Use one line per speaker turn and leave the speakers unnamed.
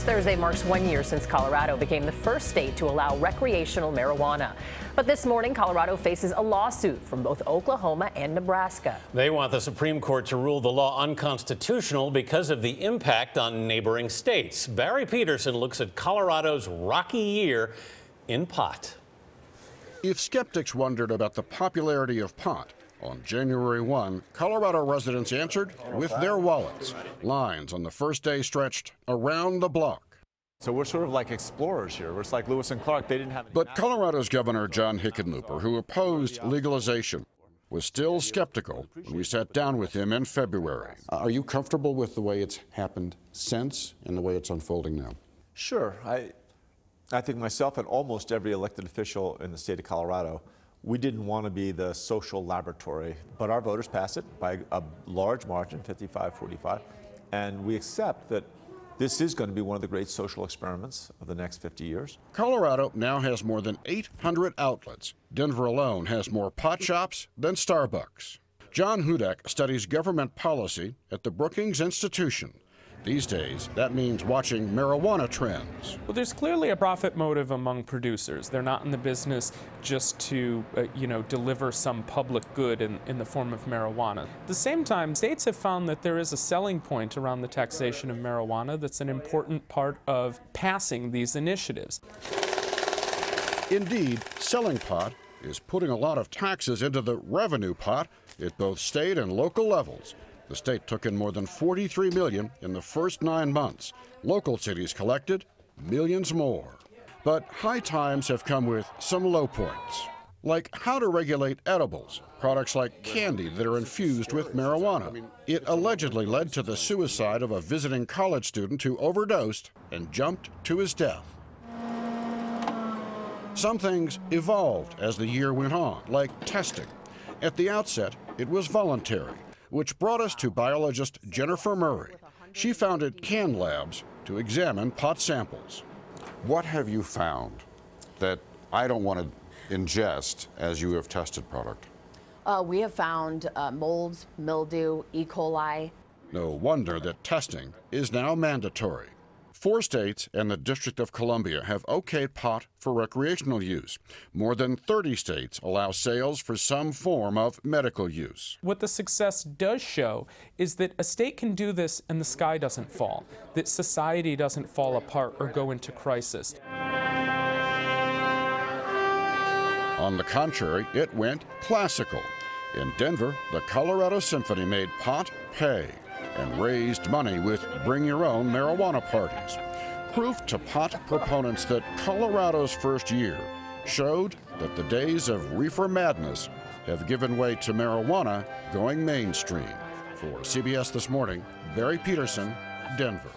Thursday marks 1 year since Colorado became the first state to allow recreational marijuana. But this morning, Colorado faces a lawsuit from both Oklahoma and Nebraska.
They want the Supreme Court to rule the law unconstitutional because of the impact on neighboring states. Barry Peterson looks at Colorado's rocky year in pot.
If skeptics wondered about the popularity of pot, on January 1, Colorado residents answered with their wallets. Lines on the first day stretched around the block.
So we're sort of like explorers here. We're like Lewis and Clark. They didn't have.
But Colorado's Governor John Hickenlooper, who opposed legalization, was still skeptical when we sat down with him in February. Are you comfortable with the way it's happened since and the way it's unfolding now?
Sure. I think myself and almost every elected official in the state of Colorado, we didn't want to be the social laboratory, but our voters passed it by a large margin, 55-45, and we accept that this is going to be one of the great social experiments of the next 50 years.
Colorado now has more than 800 outlets. Denver alone has more pot shops than Starbucks. John Hudak studies government policy at the Brookings Institution. These days, that means watching marijuana trends.
Well, there's clearly a profit motive among producers. They're not in the business just to, deliver some public good in the form of marijuana. At the same time, states have found that there is a selling point around the taxation of marijuana that's an important part of passing these initiatives.
Indeed, selling pot is putting a lot of taxes into the revenue pot at both state and local levels. The state took in more than $43 million in the first 9 months. Local cities collected millions more. But high times have come with some low points, like how to regulate edibles, products like candy that are infused with marijuana. It allegedly led to the suicide of a visiting college student who overdosed and jumped to his death. Some things evolved as the year went on, like testing. At the outset, it was voluntary, which brought us to biologist Jennifer Murray. She founded Can Labs to examine pot samples. What have you found that I don't want to ingest as you have tested product?
We have found molds, mildew, E. coli.
No wonder that testing is now mandatory. 4 states and the District of Columbia have okayed pot for recreational use. More than 30 states allow sales for some form of medical use.
What the success does show is that a state can do this and the sky doesn't fall, that society doesn't fall apart or go into crisis.
On the contrary, it went classical. In Denver, the Colorado Symphony made pot pay and raised money with bring your own marijuana parties. Proof to pot proponents that Colorado's first year showed that the days of reefer madness have given way to marijuana going mainstream. For CBS This Morning, Barry Peterson, Denver.